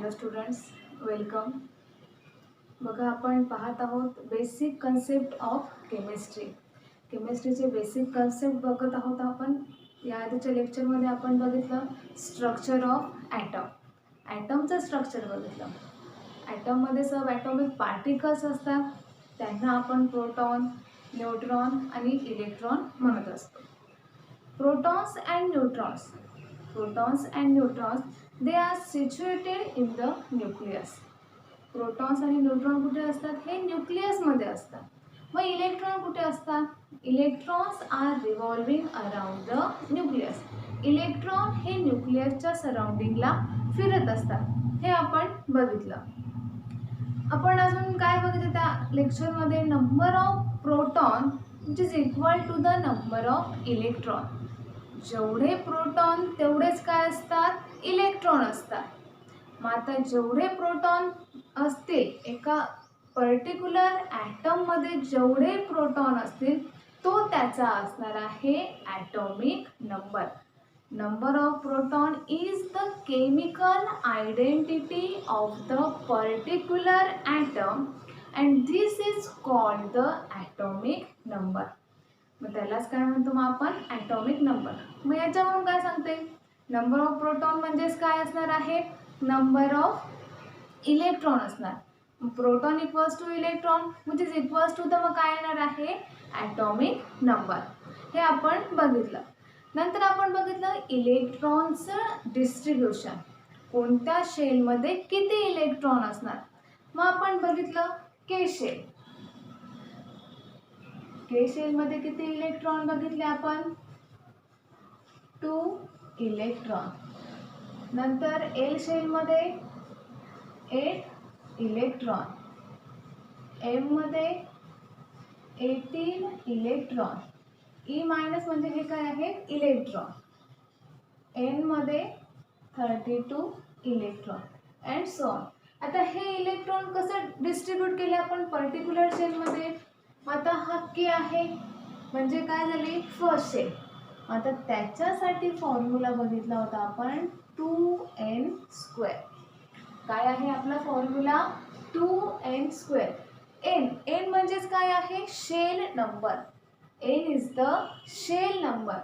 Hello students, welcome. बघा, आपण पाहत आहोत बेसिक कन्सेप्ट ऑफ केमिस्ट्री. केमिस्ट्रीचे बेसिक कन्सेप्ट बघत आहोत आपण. या आधीच्या लेक्चरमध्ये आपण बघितलं स्ट्रक्चर ऑफ ॲटम. ॲटमचं स्ट्रक्चर बघितलं. ॲटममध्ये सब ॲटॉमिक पार्टिकल्स असतात, त्यांना आपण प्रोटॉन, न्यूट्रॉन आणि इलेक्ट्रॉन म्हणत असतो. Protons and neutrons, they are situated in the nucleus. Protons आणि न्यूट्रॉन कुठे असतात? हे न्यूक्लियसमध्ये असतात. मग इलेक्ट्रॉन कुठे असतात? Electrons are revolving around the nucleus. Electron हे न्यूक्लियसच्या सराउंडिंगला फिरत असतात. हे आपण बघितलं. आपण अजून काय बघितलं त्या लेक्चरमध्ये? Number of proton which is equal to the number of electron. जेवढे प्रोटॉन तेवढेच काय असतात? इलेक्ट्रॉन असतात. मग आता जेवढे प्रोटॉन असतील एका पर्टिक्युलर ॲटममध्ये, जेवढे प्रोटॉन असतील तो त्याचा असणार आहे atomic number. Number of proton is the chemical identity of the particular atom and this is called the atomic number. मग त्यालाच काय म्हणतो मग आपण? Atomic number. मग याच्यावरून काय सांगते? नंबर ऑफ प्रोटॉन म्हणजेच काय असणार आहे? नंबर ऑफ इलेक्ट्रॉन असणार. Proton equals to electron which is equals to the मग काय येणार आहे? Atomic number. हे आपण बघितलं. नंतर आपण बघितलं इलेक्ट्रॉनचं डिस्ट्रीब्युशन. कोणत्या शेलमध्ये किती इलेक्ट्रॉन असणार? मग आपण बघितलं के शेल. के शेलमध्ये किती इलेक्ट्रॉन बघितले आपण? 2 इलेक्ट्रॉन. नंतर एल शेलमध्ये 8 इलेक्ट्रॉन. एम मध्ये 18 इलेक्ट्रॉन. ई मायनस म्हणजे हे काय आहे? इलेक्ट्रॉन. एन मध्ये 32 इलेक्ट्रॉन अँड सो ऑन. आता हे इलेक्ट्रॉन कसं डिस्ट्रीब्यूट केले आपण पर्टिक्युलर शेलमध्ये? आता हा के आहे म्हणजे काय झाली? First shell. आता त्याच्यासाठी फॉर्म्युला बघितला होता आपण 2n². काय आहे आपला फॉर्म्युला? 2n². एन म्हणजेच काय आहे? Shell number. N is the shell number.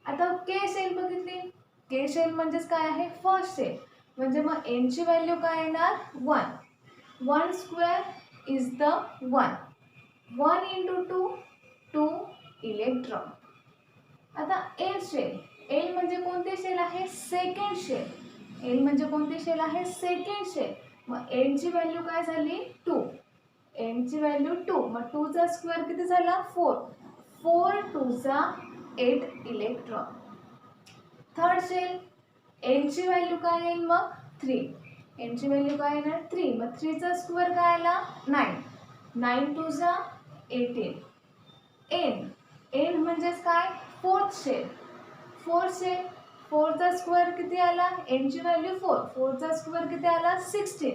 आता के शेल बघितली. के शेल म्हणजेच काय आहे? First shell. म्हणजे मग एनची व्हॅल्यू काय येणार? 1. 1² इज द 1. 1 into 2 2 इलेक्ट्रॉन. आता एल शेल. एल म्हणजे कोणते शेल आहे? Second shell. एल म्हणजे कोणते शेल आहे? Second shell. मग एनची व्हॅल्यू काय झाली? 2. एनची व्हॅल्यू 2. मग 2चा स्क्वेअर किती झाला? 4. 4 2 8 इलेक्ट्रॉन. Third shell. एनची व्हॅल्यू काय येईल मग? 3. एनची व्हॅल्यू काय येणार? 3. मग 3चा स्क्वेअर काय आला? 9. 9 2 18. एन म्हणजेच काय? Fourth shell. Fourth shell. 4चा स्क्वेअर किती आला? एनची व्हॅल्यू 4. 4चा स्क्वेअर किती आला? 16.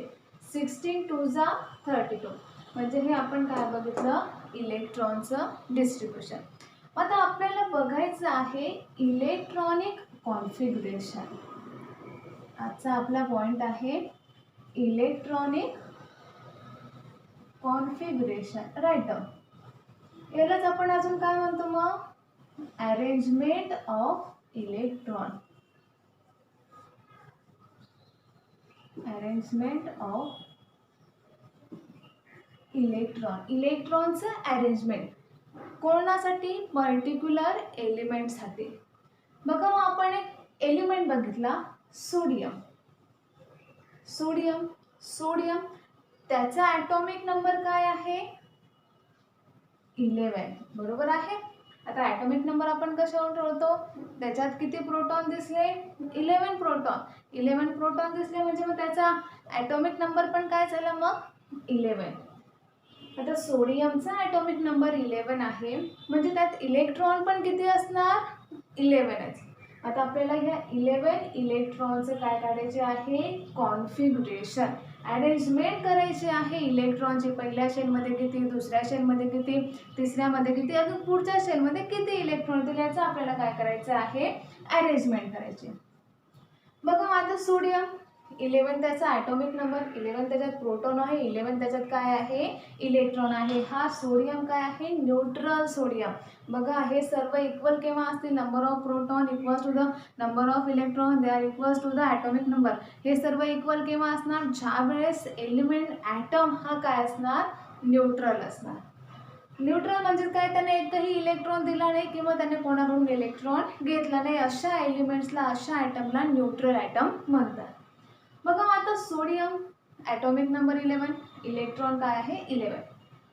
16 2 32. म्हणजे हे आपण काय बघितलं? इलेक्ट्रॉनचं डिस्ट्रीब्युशन. आता आपल्याला बघायचं आहे इलेक्ट्रॉनिक कॉन्फिगरेशन. आजचा आपला पॉइंट आहे इलेक्ट्रॉनिक कॉन्फिगरेशन. Right down. यालाच आपण अजून काय म्हणतो मग? Arrangement of electron. Arrangement of electron. इलेक्ट्रॉनचं अरेंजमेंट कोणासाठी? पर्टिक्युलर एलिमेंटसाठी. बघा, मग आपण एक एलिमेंट बघितला सोडियम. सोडियम सोडियम त्याचा ॲटॉमिक नंबर काय आहे? 11. बरोबर आहे. आता ॲटॉमिक नंबर आपण कशावर ठेवतो? त्याच्यात किती प्रोटॉन दिसले? 11 प्रोटॉन. 11 प्रोटॉन दिसले म्हणजे मग त्याचा ॲटॉमिक नंबर पण काय झाला मग? 11. आता सोडियमचा ॲटॉमिक नंबर 11 आहे म्हणजे त्यात इलेक्ट्रॉन पण किती असणार? 11च. आता आपल्याला ह्या 11 इलेक्ट्रॉनचं काय काढायचे आहे? कॉन्फिगरेशन. अरेंजमेंट करायची आहे इलेक्ट्रॉनची. पहिल्या शेलमध्ये किती, दुसऱ्या शेलमध्ये किती, तिसऱ्यामध्ये किती, अजून पुढच्या शेलमध्ये किती इलेक्ट्रॉन येतील याचं आपल्याला काय करायचं आहे? अरेंजमेंट करायची. बघा आता सोडियम 11 त्याचा ॲटॉमिक नंबर, 11 त्याच्यात प्रोटॉन आहे, 11 त्याच्यात काय आहे इलेक्ट्रॉन आहे. हा सोडियम काय आहे न्यूट्रल सोडियम. बघा हे सर्व इक्वल केव्हा असतील, number of proton equals to the number of electron they are equals to the atomic number. हे सर्व इक्वल केव्हा असणार, ज्यावेळेस एलिमेंट ॲटम हा काय असणार न्यूट्रल असणार. न्यूट्रल म्हणजे काय, त्याने एकही इलेक्ट्रॉन दिला नाही किंवा त्याने कोणाकडून इलेक्ट्रॉन घेतला नाही, अशा एलिमेंट्सला अशा ॲटमला न्यूट्रल ॲटम म्हणतात. बघा आता सोडियम ॲटॉमिक नंबर 11, इलेक्ट्रॉन काय आहे 11.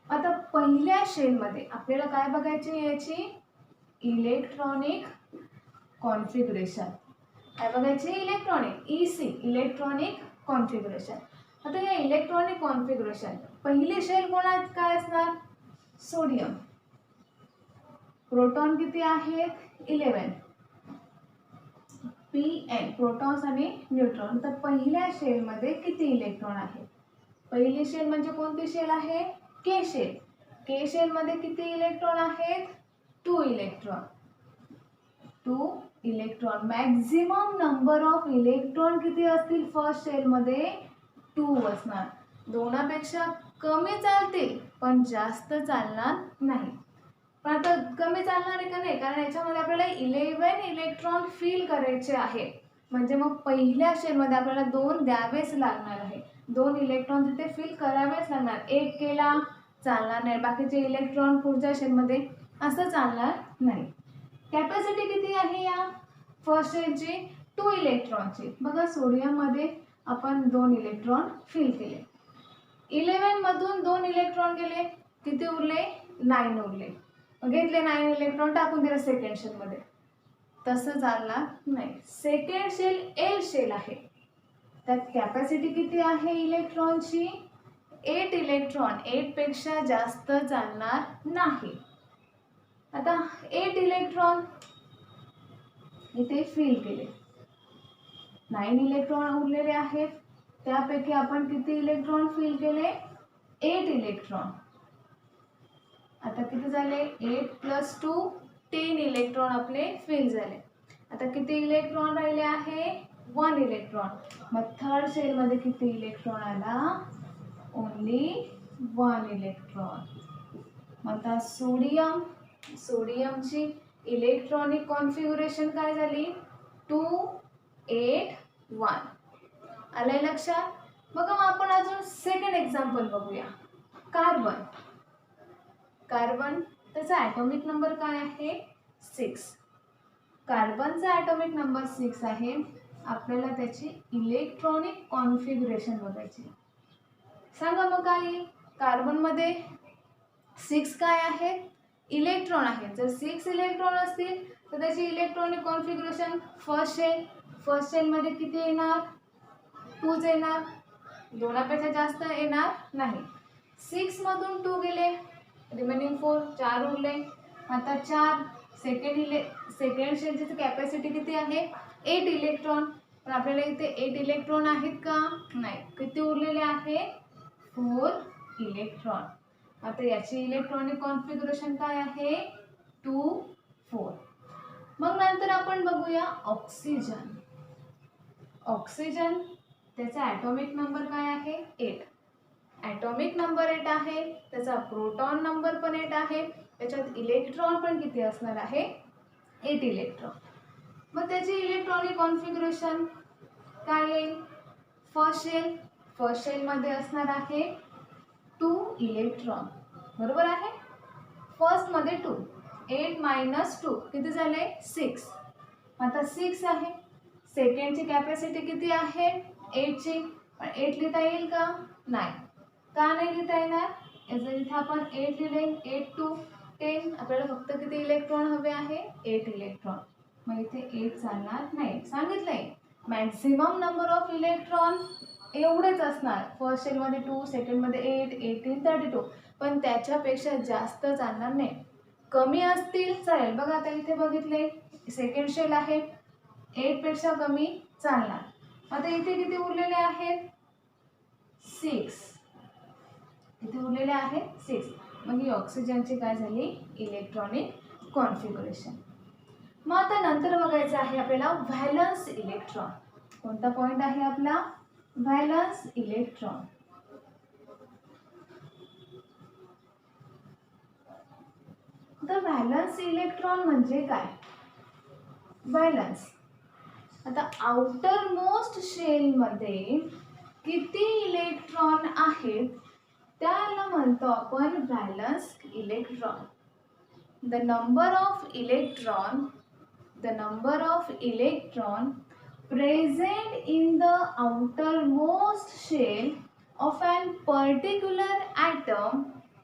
आता पहिल्या शेलमध्ये आपल्याला काय बघायची याची इलेक्ट्रॉनिक कॉन्फिगरेशन. काय बघायची इलेक्ट्रॉनिक EC इलेक्ट्रॉनिक कॉन्फिगरेशन. आता या इलेक्ट्रॉनिक कॉन्फिगरेशन पहिली शेल कोणात काय असणार सोडियम. प्रोटॉन किती आहेत 11, Pn प्रोटॉन्स आणि न्यूट्रॉन. तर पहिल्या शेलमध्ये किती इलेक्ट्रॉन आहेत, पहिली शेल म्हणजे कोणती शेल आहे के शेल. के शेलमध्ये किती इलेक्ट्रॉन आहेत 2 electron. 2 electron. Maximum number of electron किती असतील फर्स्ट शेलमध्ये 2 असणार. 2पेक्षा कमी चालतील पण जास्त चालणार नाही. पण आता कमी चालणार आहे का नाही, कारण याच्यामध्ये आपल्याला 11 इलेक्ट्रॉन फिल करायचे आहे. म्हणजे मग पहिल्या शेलमध्ये आपल्याला 2 द्यावेच लागणार आहे. 2 इलेक्ट्रॉन तिथे फिल करावेच लागणार. 1 केला चालणार नाही, बाकीचे इलेक्ट्रॉन पुढच्या शेलमध्ये असं चालणार नाही. कॅपॅसिटी किती आहे या फर्स्ट शेलची 2 इलेक्ट्रॉनची. बघा सोडियममध्ये आपण 2 इलेक्ट्रॉन फिल केले, 11 मधून 2 इलेक्ट्रॉन गेले, किती उरले 9 उरले. घेतले 9 इलेक्ट्रॉन टाकून दिले सेकंड शेलमध्ये, तसं चालणार नाही. सेकंड शेल एल शेल आहे, त्यात कॅपॅसिटी किती आहे इलेक्ट्रॉनची 8 इलेक्ट्रॉन. 8 पेक्षा जास्त चालणार नाही. आता 8 इलेक्ट्रॉन इथे फिल केले, 9 इलेक्ट्रॉन उरलेले आहेत, त्यापैकी आपण किती इलेक्ट्रॉन फिल केले 8 इलेक्ट्रॉन. आता किती झाले 8 + 2 10 इलेक्ट्रॉन आपले फिल झाले. आता किती इलेक्ट्रॉन राहिले आहे 1 इलेक्ट्रॉन. मग थर्ड शेलमध्ये किती इलेक्ट्रॉन आला ओनली 1 इलेक्ट्रॉन. मग आता सोडियमची इलेक्ट्रॉनिक कॉन्फिगरेशन काय झाली 2 8 1. आलंय लक्षात. बघा आपण अजून सेकंड एक्झाम्पल बघूया. कार्बन. कार्बन त्याचा ॲटॉमिक नंबर काय आहे 6. कार्बनचा ॲटॉमिक नंबर 6 आहे. आपल्याला त्याची इलेक्ट्रॉनिक कॉन्फिगरेशन बघायची. सांगा मग काय कार्बनमध्ये 6 काय आहे इलेक्ट्रॉन आहेत. जर 6 इलेक्ट्रॉन असतील तर त्याची इलेक्ट्रॉनिक कॉन्फिगरेशन फर्स्ट शेलमध्ये किती येणार 2 येणार, 2पेक्षा जास्त येणार नाही. 6 मधून 2 गेले, रिमेनिंग 4 उरले. आता 4 सेकंड शेलची कॅपॅसिटी किती आहे 8 इलेक्ट्रॉन. पण आपल्याला इथे 8 इलेक्ट्रॉन आहेत का नाही, किती उरलेले आहे 4 इलेक्ट्रॉन. आता याची इलेक्ट्रॉनिक कॉन्फिगरेशन काय आहे 2 4. मग नंतर आपण बघूया ऑक्सिजन. ऑक्सिजन त्याचा ॲटॉमिक नंबर काय आहे 8. ॲटॉमिक नंबर 8 आहे, त्याचा प्रोटॉन नंबर पण 8 आहे, त्याच्यात इलेक्ट्रॉन पण किती असणार आहे 8 इलेक्ट्रॉन. मग त्याची इलेक्ट्रॉनिक कॉन्फिगरेशन काय येईल फर्स्ट शेलमध्ये असणार आहे 2 इलेक्ट्रॉन. बरोबर आहे. फर्स्टमध्ये 2, 8 - 2 किती झाले 6. आता 6 आहे. सेकंडची कॅपॅसिटी किती आहे 8ची. पण 8 लिहिता येईल का नाही. का नाही लिहिता येणार, याचं इथे आपण 8 लिहिले, 8 * 2 10. आपल्याला फक्त किती इलेक्ट्रॉन हवे आहे 8 इलेक्ट्रॉन. मग इथे 8 चालणार नाही. सांगितलंय मॅक्झिमम नंबर ऑफ इलेक्ट्रॉन एवढेच असणार. फर्स्ट शेलमध्ये 2, सेकंडमध्ये 8, 18 32. पण त्याच्यापेक्षा जास्त चालणार नाही. कमी असतील चालेल. बघा आता इथे बघितले सेकंड शेल आहे, 8 पेक्षा कमी चालणार. आता इथे किती उरलेले आहेत 6. इथे उरलेले आहेत 6. मग ही ऑक्सिजनची काय झाली इलेक्ट्रॉनिक कॉन्फिगरेशन. मग आता नंतर बघायचं आहे आपल्याला व्हॅलन्स इलेक्ट्रॉन. कोणता पॉईंट आहे आपला व्हॅलन्स इलेक्ट्रॉन. तर व्हॅलन्स इलेक्ट्रॉन म्हणजे काय? व्हॅलन्स, आता आउटर मोस्ट शेल मध्ये किती इलेक्ट्रॉन आहेत त्याला म्हणतो आपण valence electron. The number of electron present in the outermost shell of an particular atom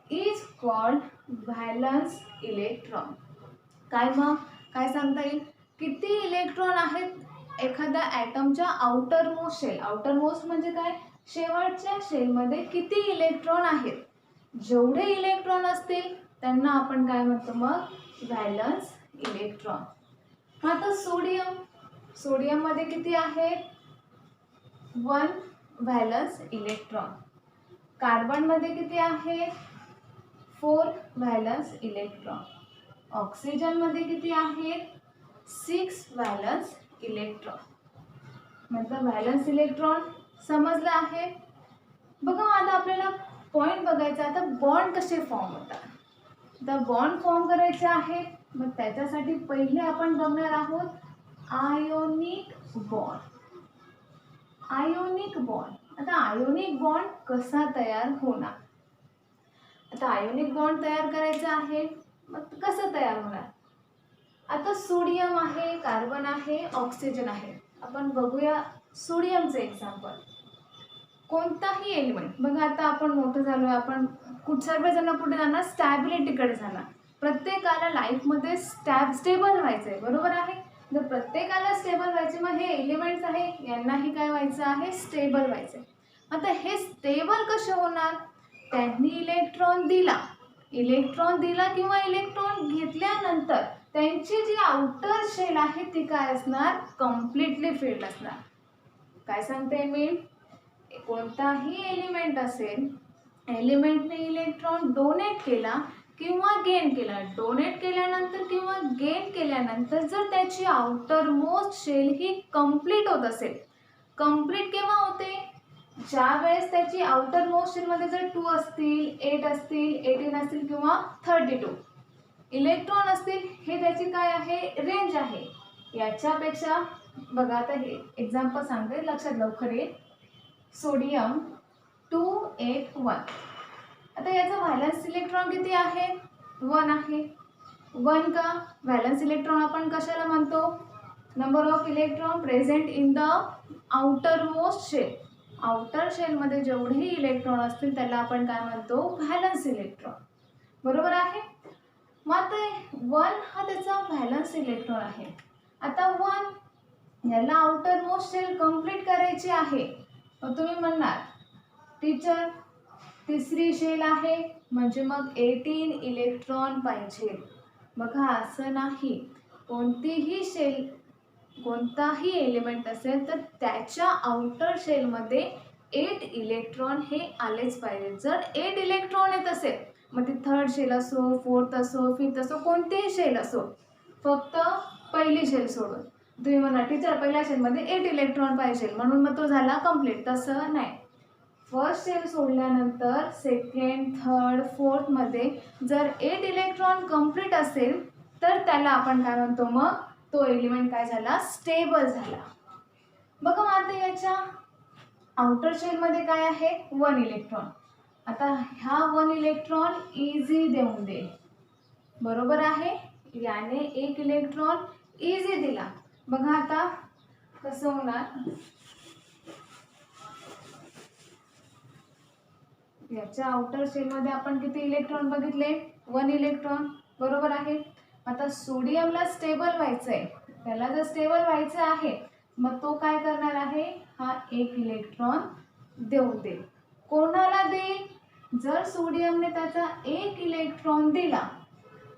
is called valence electron. काय सांगता येईल? किती इलेक्ट्रॉन आहेत एखाद्या ॲटमच्या आउटरमोस्ट म्हणजे काय? शेवटच्या शेलमध्ये किती इलेक्ट्रॉन आहेत? जेवढे इलेक्ट्रॉन असतील त्यांना आपण काय म्हणतो मग? Valence electron. आता सोडियम मध्ये किती आहेत? 1 व्हॅलन्स इलेक्ट्रॉन. कार्बन मध्ये किती आहेत? 4 व्हॅलन्स इलेक्ट्रॉन. ऑक्सिजन मध्ये किती आहेत? 6 व्हॅलन्स इलेक्ट्रॉन. मतलब व्हॅलन्स इलेक्ट्रॉन समजलं आहे. बघा आता आपल्याला पॉइंट बघायचा. आता बॉन्ड कसे फॉर्म होतात? आता बॉन्ड फॉर्म करायचे आहेत, मग त्याच्यासाठी पहिले आपण बघणार आहोत आयोनिक बॉन्ड. आता आयोनिक बॉन्ड कसा तयार होणार? आता आयोनिक बॉन्ड तयार करायचा आहे, मग कसं तयार होणार? आता सोडियम आहे, कार्बन आहे, ऑक्सिजन आहे. आपण बघूया सोडियमचं एक्झाम्पल. कोणताही एलिमेंट बघा, आता आपण मोठं झालो, आपण सर्वजण कुठे जाणार? स्टॅबिलिटीकडे जाणार. प्रत्येकाला लाईफमध्ये स्टेबल व्हायचं आहे, बरोबर आहे. जर प्रत्येकाला स्टेबल व्हायचे, मग हे एलिमेंट्स आहे यांनाही काय व्हायचं आहे? स्टेबल व्हायचं आहे. आता हे स्टेबल कसे होणार? त्यांनी इलेक्ट्रॉन दिला किंवा इलेक्ट्रॉन घेतल्यानंतर त्यांची जी आउटर शेल आहे ती काय असणार? कम्प्लिटली फिल्ड असणार. काय सांगते मी? कोणताही एलिमेंट असेल, एलिमेंटने इलेक्ट्रॉन डोनेट केला किंवा गेन केला, डोनेट केल्यानंतर किंवा गेन केल्यानंतर जर त्याची आउटर मोस्ट शेल ही कंप्लीट होत असेल, कंप्लीट केव्हा होते? ज्या वेळेस त्याची आउटर मोस्ट शेलमध्ये जर 2 असतील, 8 असतील, 18 असतील किंवा 32 इलेक्ट्रॉन असतील, हे त्याची काय आहे? रेंज आहे. याच्यापेक्षा बघा, आता हे एक्झाम्पल सांगते, लक्षात लवकर येईल. सोडियम 281. आता याचा व्हॅलन्स इलेक्ट्रॉन किती आहे? 1 आहे. 1 का? व्हॅलन्स इलेक्ट्रॉन आपण कशाला म्हणतो? Number of electron present in the outermost shell. Outer शेलमध्ये जेवढेही इलेक्ट्रॉन असतील त्याला आपण काय म्हणतो? व्हॅलन्स इलेक्ट्रॉन, बरोबर आहे. मग आता 1 हा त्याचा व्हॅलन्स इलेक्ट्रॉन आहे. आता 1 याला आउटर मोस्ट शेल कंप्लीट करायची आहे. मग तुम्ही म्हणणार, टीचर तिसरी शेल आहे म्हणजे मग 18 इलेक्ट्रॉन पाहिजे. बघा असं नाही. कोणताही एलिमेंट असेल तर त्याच्या आउटर शेलमध्ये 8 इलेक्ट्रॉन हे आलेच पाहिजे. जर 8 इलेक्ट्रॉन येत असेल, मग ती 3rd शेल असो, 4th असो, 5th असो, कोणतीही शेल असो, फक्त पहिली शेल सोडून. तुम्ही म्हणा टीचर पहिल्या शेलमध्ये 8 इलेक्ट्रॉन पाहिजे म्हणून मग तो झाला कंप्लीट. तसं नाही. फर्स्ट शेल सोडल्यानंतर 2nd, 3rd, 4th मध्ये जर 8 इलेक्ट्रॉन कंप्लीट असेल तर त्याला आपण काय म्हणतो? मग तो एलिमेंट काय झाला? स्टेबल झाला. बघा आता याच्या आउटर शेलमध्ये काय आहे? 1 इलेक्ट्रॉन. आता हा 1 इलेक्ट्रॉन इझी देऊन दे, बरोबर आहे. याने 1 इलेक्ट्रॉन इझी दिला. बघा आता कसं होणार? याच्या आउटर शेलमध्ये आपण किती इलेक्ट्रॉन बघितले? 1 इलेक्ट्रॉन, बरोबर आहे. आता सोडियमला स्टेबल व्हायचं आहे, त्याला जर स्टेबल व्हायचं आहे मग तो काय करणार आहे? हा 1 इलेक्ट्रॉन देऊन देईल. कोणाला देईल? जर सोडियमने त्याचा 1 इलेक्ट्रॉन दिला,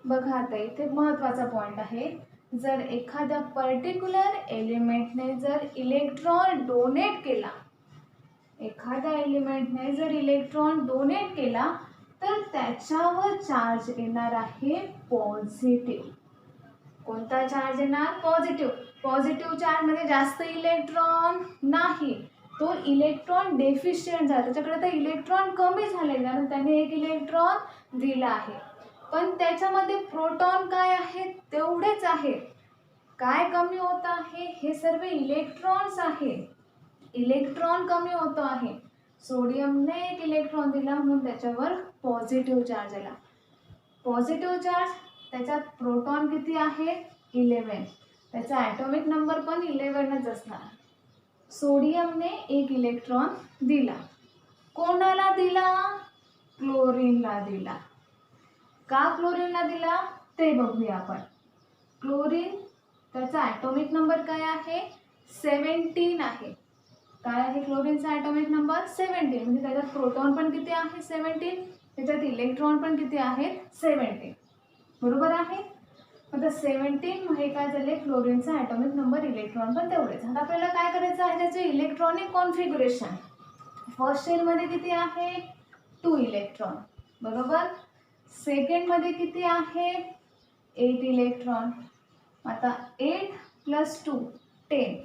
बघा आता इथे महत्त्वाचा पॉइंट आहे, जर एखाद्या पर्टिक्युलर एलिमेंटने जर इलेक्ट्रॉन डोनेट केला, तर त्याच्यावर चार्ज येणार आहे पॉझिटिव्ह. कोणता चार्ज येणार? पॉझिटिव्ह. पॉझिटिव्ह चार्जमध्ये जास्त इलेक्ट्रॉन नाही, तो इलेक्ट्रॉन डेफिशियंट झाला, त्याच्याकडे तर इलेक्ट्रॉन कमी झाले कारण त्याने एक इलेक्ट्रॉन दिला आहे, पण त्याच्यामध्ये प्रोटॉन काय आहेत तेवढेच आहेत. काय कमी होत आहे, हे सर्व इलेक्ट्रॉन्स आहे, इलेक्ट्रॉन कमी होतो आहे. सोडियमने एक इलेक्ट्रॉन दिला म्हणून त्याच्यावर पॉझिटिव्ह चार्ज आला. पॉझिटिव्ह चार्ज, त्याच्यात प्रोटॉन किती आहे 11, त्याचा ॲटॉमिक नंबर पण 11च असणार. सोडियमने एक इलेक्ट्रॉन दिला. कोणाला दिला, क्लोरीनला दिला. का क्लोरीनला दिला ते बघूया आपण. क्लोरीन, त्याचा ॲटॉमिक नंबर काय आहे 17 आहे. काय आहे क्लोरीनचा ॲटॉमिक नंबर 17, म्हणजे त्याच्यात प्रोटॉन पण किती आहे 17, त्याच्यात इलेक्ट्रॉन पण किती आहेत 17, बरोबर आहे. आता 17 हे काय झाले क्लोरीनचा ॲटॉमिक नंबर, इलेक्ट्रॉन पण तेवढेच. आता आपल्याला काय करायचं आहे त्याचे इलेक्ट्रॉनिक कॉन्फिगरेशन. फर्स्ट शेलमध्ये किती आहे 2 इलेक्ट्रॉन, बरोबर. सेकंडमध्ये किती आहे 8 इलेक्ट्रॉन. आता 8 + 2 10,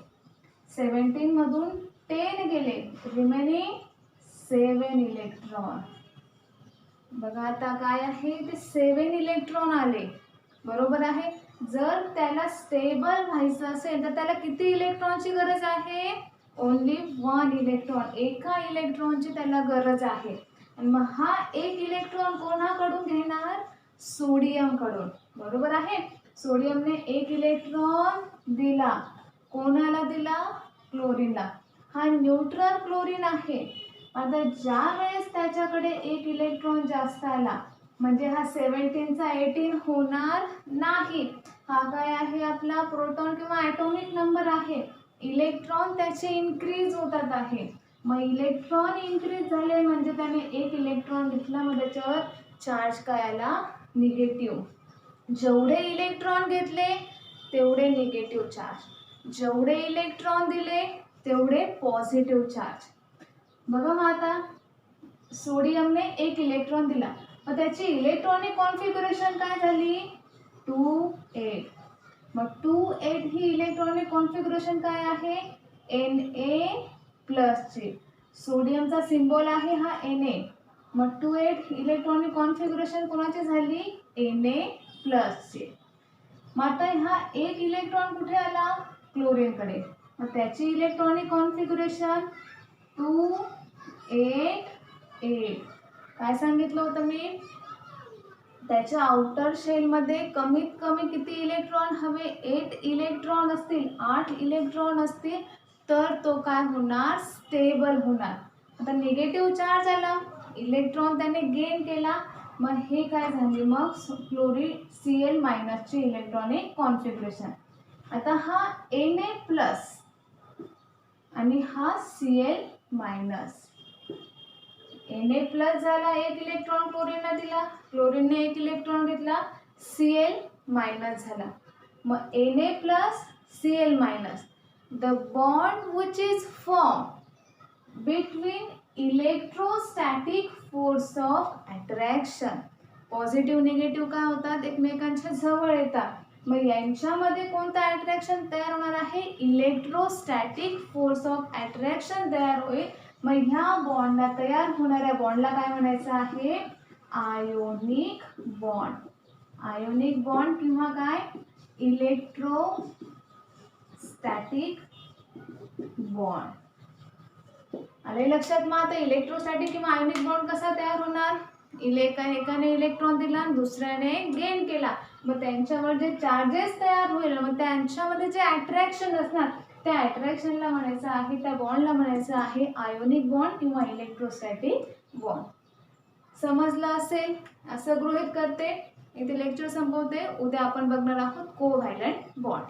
17 मधून 10 गेले, रिमेनिंग 7 इलेक्ट्रॉन. बघा आता काय आहे ते 7 इलेक्ट्रॉन आले, बरोबर आहे. जर त्याला स्टेबल व्हायचं असेल तर त्याला किती इलेक्ट्रॉनची गरज आहे, ओन्ली 1 इलेक्ट्रॉन, एका इलेक्ट्रॉनची त्याला गरज आहे. आणि मग हा एक इलेक्ट्रॉन कोणाकडून घेणार, सोडियमकडून, बरोबर आहे. सोडियमने एक इलेक्ट्रॉन दिला, कोणाला दिला, क्लोरीनला. हा न्यूट्रल क्लोरीन आहे. आता ज्या वेळेस त्याच्याकडे एक इलेक्ट्रॉन जास्त आला म्हणजे हा 17चा 18 होणार नाही. हा काय आहे आपला प्रोटॉन किंवा ॲटॉमिक नंबर आहे. इलेक्ट्रॉन त्याचे इन्क्रीज होतात आहे. मग इलेक्ट्रॉन इन्क्रीज झाले म्हणजे त्याने एक इलेक्ट्रॉन घेतला, मग त्याच्यावर चार्ज काय आला, निगेटिव्ह. जेवढे इलेक्ट्रॉन घेतले तेवढे निगेटिव्ह चार्ज, जेवढे इलेक्ट्रॉन दिले तेवढे पॉझिटिव्ह चार्ज. बघा मग आता सोडियमने एक इलेक्ट्रॉन दिला, मग त्याची इलेक्ट्रॉनिक कॉन्फिगरेशन काय झाली 2 8. मग 2 8 ही इलेक्ट्रॉनिक कॉन्फिगरेशन काय आहे Na+ची. सोडियमचा सिम्बॉल आहे हा Na. मग 2 8 इलेक्ट्रॉनिक कॉन्फिगरेशन कोणाची झाली Na+ची. मग आता हा एक इलेक्ट्रॉन कुठे आला, क्लोरीनकडे. मग त्याची इलेक्ट्रॉनिक कॉन्फिगरेशन 2 8 8. काय सांगितलं होतं मी, त्याच्या आउटर शेलमध्ये कमीत कमी किती इलेक्ट्रॉन हवे, 8 इलेक्ट्रॉन असतील, 8 इलेक्ट्रॉन असतील तर तो काय होणार, स्टेबल होणार. आता निगेटिव्ह चार्ज आला, इलेक्ट्रॉन त्याने गेन केला, मग हे काय झाले मग क्लोरीन Cl- ची इलेक्ट्रॉनिक कॉन्फिगरेशन. आता हा Na+ आणि हा Cl-. Na+ झाला, एक इलेक्ट्रॉन क्लोरीनला दिला, क्लोरीनने एक इलेक्ट्रॉन घेतला, Cl- झाला. मग Na+ Cl-. The bond which is form between electrostatic force of attraction. Positive negative काय होतात, एकमेकांच्या जवळ येतात. मग यांच्यामध्ये कोणतं अट्रॅक्शन तयार होणार आहे, इलेक्ट्रोस्टॅटिक फोर्स ऑफ अट्रॅक्शन तयार होईल. मग ह्या बॉन्डला, तयार होणाऱ्या बॉन्डला काय म्हणायचं आहे, आयोनिक बॉन्ड. आयोनिक बॉन्ड किंवा काय, इलेक्ट्रोस्टॅटिक बॉन्ड. आले लक्षात. मग आता इलेक्ट्रोस्टॅटिक किंवा आयोनिक बॉन्ड कसा तयार होणार, एकाने इलेक्ट्रॉन दिला, दुसऱ्याने गेन केला, मग त्यांच्यावर जे चार्जेस तयार होईल, मग त्यांच्यामध्ये जे अट्रॅक्शन असणार त्या अट्रॅक्शनला म्हणायचं आहे, त्या बॉन्डला म्हणायचं आहे आयोनिक बॉन्ड किंवा इलेक्ट्रोस्टॅटिक बॉन्ड. समजलं असेल, असं गृहीत करते. इथे लेक्चर संपवते. उद्या आपण बघणार आहोत कोव्हॅलंट बॉन्ड.